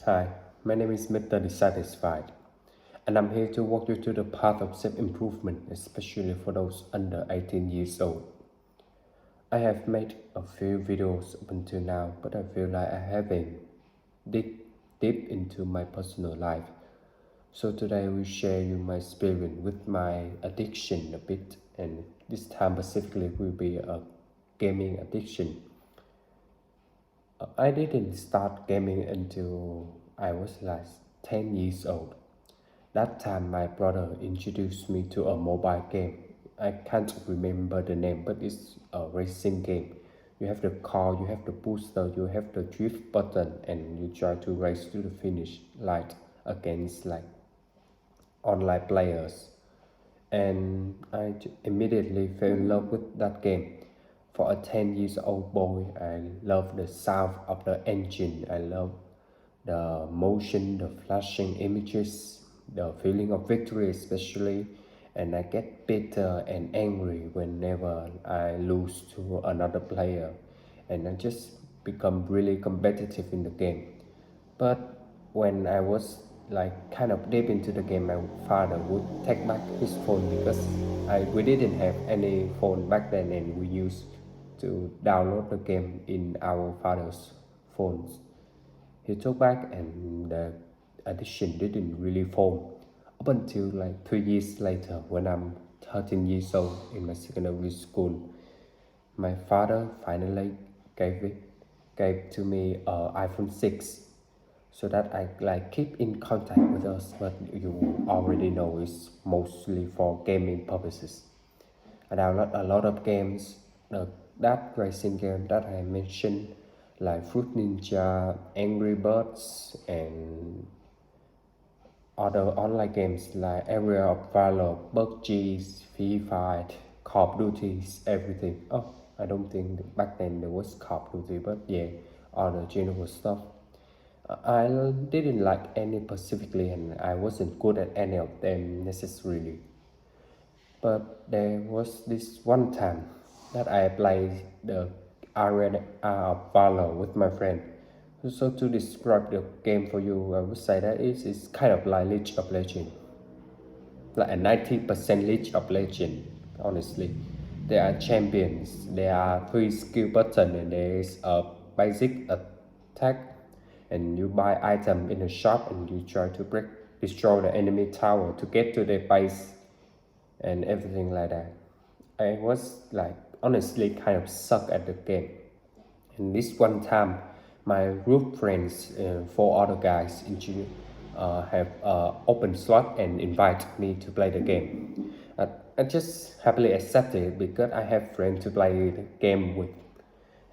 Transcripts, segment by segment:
Hi, my name is Mr.dissatisfied, and I'm here to walk you through the path of self-improvement, especially for those under 18 years old. I have made a few videos up until now, but I feel like I haven't dig deep into my personal life. So today I will share you my experience with my addiction a bit, and this time specifically will be a gaming addiction. I didn't start gaming until I was like 10 years old. That time my brother introduced me to a mobile game. I can't remember the name, but it's a racing game. You have the car, you have the booster, you have the drift button, and you try to race to the finish line against like online players. And immediately fell in love with that game. For a 10 years old boy, I love the sound of the engine. I love the motion, the flashing images, the feeling of victory especially, and I get bitter and angry whenever I lose to another player, and I just become really competitive in the game. But when I was like kind of deep into the game, my father would take back his phone because we didn't have any phone back then, and we used to download the game in our father's phones. He took back, and the addiction didn't really form up until like 3 years later when I'm 13 years old in my secondary school. My father finally gave to me a iPhone 6 so that I like keep in contact with us, but you already know it's mostly for gaming purposes. I download a lot of games, that racing game that I mentioned, like Fruit Ninja, Angry Birds, and other online games like Area of Valor, PUBG, Free Fire, Call of Duty, everything. Oh, I don't think back then there was Call of Duty, but yeah, other general stuff. I didn't like any specifically, and I wasn't good at any of them necessarily. But there was this one time that I played the Arena of Valor with my friend. So to describe the game for you, I would say that it's kind of like League of Legends, like a 90% League of Legends, honestly. There are champions, there are three skill buttons, and there is a basic attack, and you buy item in the shop and you try to destroy the enemy tower to get to the base and everything like that. I was like honestly kind of suck at the game. And this one time, my group friends, four other guys, have open slot and invite me to play the game. I just happily accepted it because I have friends to play the game with.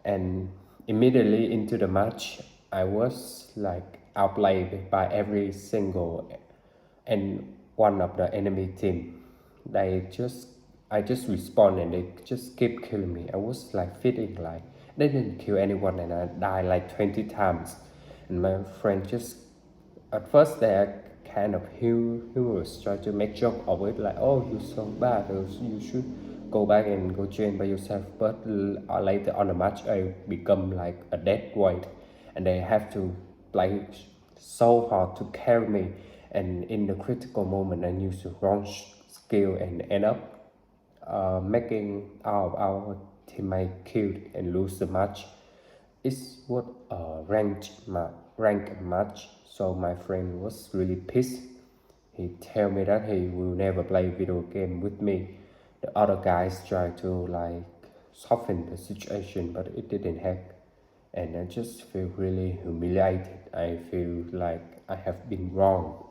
And immediately into the match, I was like outplayed by every single and one of the enemy team. They just I just respawn and they just keep killing me. I was like feeling like they didn't kill anyone, and I died like 20 times. And my friend just at first they are kind of humorous, try to make joke of it like, oh, you're so bad, you should go back and go train by yourself. But later on the match I become like a dead weight, and they have to play so hard to carry me, and in the critical moment I use the wrong skill and end up making our teammate killed and lose the match. It was a ranked match, so my friend was really pissed. He tell me that he will never play video game with me. The other guys try to like soften the situation, but it didn't help. And I just feel really humiliated. I feel like I have been wrong.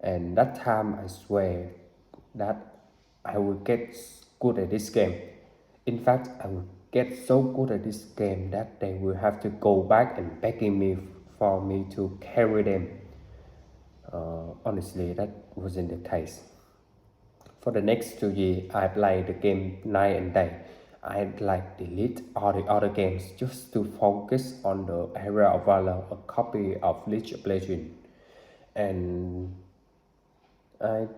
And that time I swear that I will get good at this game. In fact, I will get so good at this game that they will have to go back and begging me for me to carry them. Honestly, that wasn't the case. For the next 2 years, I played the game night and day. I like delete all the other games just to focus on the Area of Valor, a copy of League of Legends. And I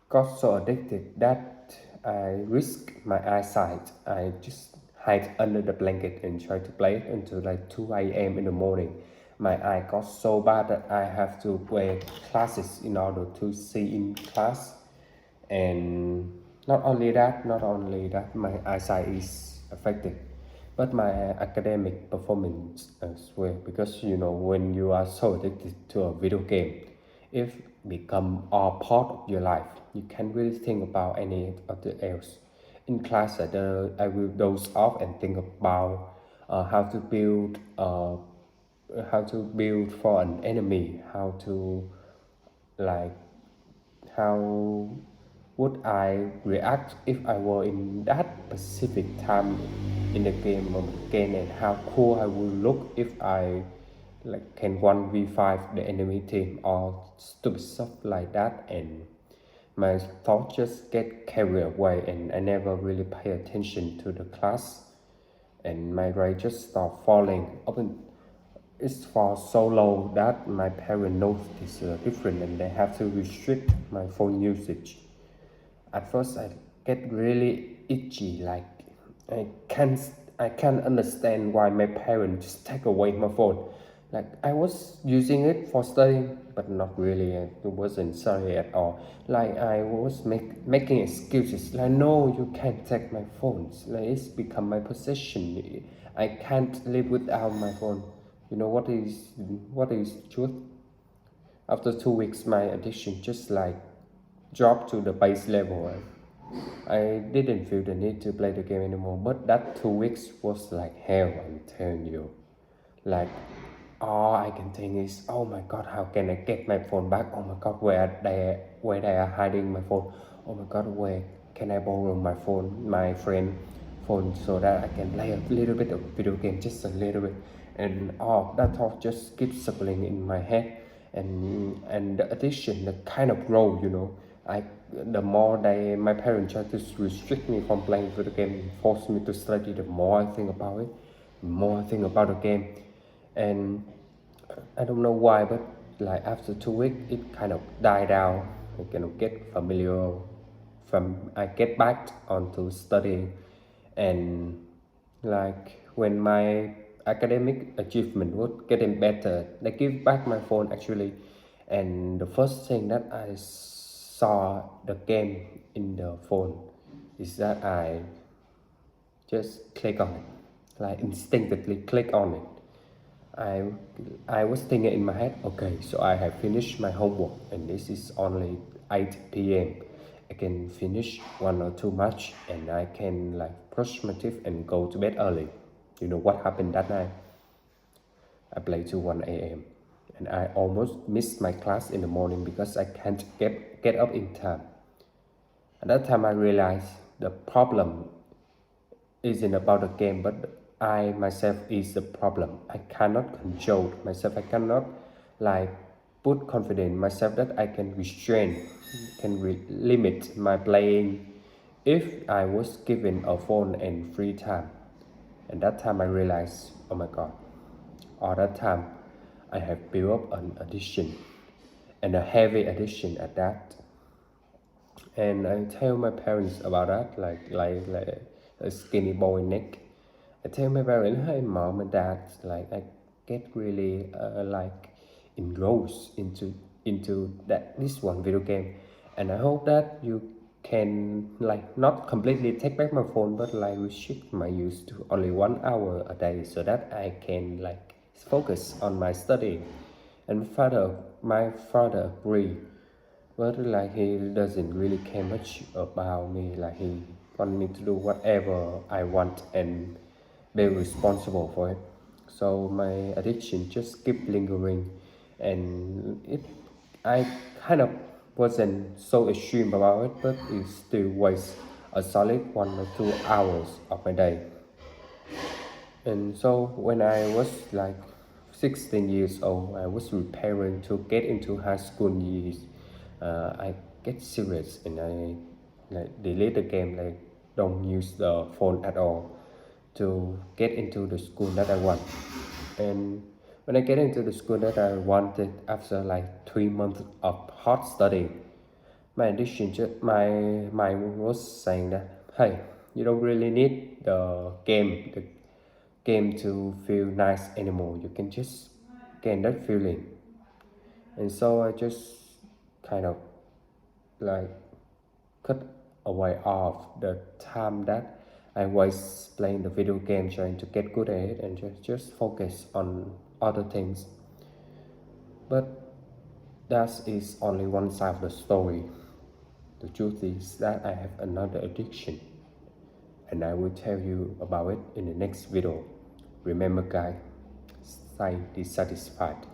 got so addicted that I risked my eyesight. I just hide under the blanket and try to play it until like 2 a.m. in the morning. My eye got so bad that I have to wear glasses in order to see in class. And not only that, my eyesight is affected, but my academic performance as well. Because when you are so addicted to a video game, if become all part of your life, you can't really think about any other else. In class, I will doze off and think about how to build for an enemy, like how would I react if I were in that specific time in the game again, and how cool I would look if I can 1v5 the enemy team or stupid stuff like that. And my thoughts just get carried away, and I never really pay attention to the class, and my grade just start falling. Often it's for so low that my parents notice the difference, and they have to restrict my phone usage. At first, I get really itchy, like I can't I can't understand why my parents just take away my phone. Like I was using it for studying, but not really. It wasn't studying at all. Like I was making excuses. Like no, you can't take my phones. Like it's become my possession. I can't live without my phone. You know what is truth? After 2 weeks, my addiction just dropped to the base level. I didn't feel the need to play the game anymore, but that 2 weeks was like hell, I'm telling you. Like, all I can think is, oh my god, how can I get my phone back? Oh my god, where they are hiding my phone? Oh my god, where can I borrow my friend phone, so that I can play a little bit of video game, just a little bit. And that thought just keeps circling in my head, and the addiction, the kind of grow. I the more my parents try to restrict me from playing video game, force me to study, the more I think about it, the more I think about the game. And I don't know why, but like after 2 weeks, it kind of died down. I kind of get familiar. I get back onto studying, and like when my academic achievement was getting better, they give back my phone actually, and the first thing that I saw the game in the phone is that I just click on it, like instinctively click on it. I I was thinking in my head, okay, so I have finished my homework, and this is only 8 p.m. I can finish one or two match, and I can brush my teeth and go to bed early. You know what happened that night? I played till 1 a.m. and I almost missed my class in the morning because I can't get up in time. At that time, I realized the problem isn't about the game, but I myself is the problem. I cannot control myself. I cannot like put confidence in myself that I can restrain, limit my playing if I was given a phone and free time. And that time I realized, oh my god, all that time I have built up an addiction, and a heavy addiction at that. And I tell my parents about that, like a skinny boy neck. I tell my parents, hey mom and dad, like I get really engrossed into this one video game, and I hope that you can not completely take back my phone, but restrict my use to only 1 hour a day, so that I can focus on my study. And my father agreed, but he doesn't really care much about me. Like he want me to do whatever I want and be responsible for it. So my addiction just keep lingering, and I kind of wasn't so extreme about it, but it still wastes a solid 1 or 2 hours of my day. And so when I was 16 years old, I was preparing to get into high school years. I get serious, and I delete the game, don't use the phone at all to get into the school that I want. And when I get into the school that I wanted, after 3 months of hard study, my mind was saying that, hey, you don't really need the game to feel nice anymore. You can just again that feeling. And so I just kind of like cut away off the time that I was playing the video game trying to get good at it and just focus on other things. But that is only one side of the story. The truth is that I have another addiction, and I will tell you about it in the next video. Remember guys, stay dissatisfied.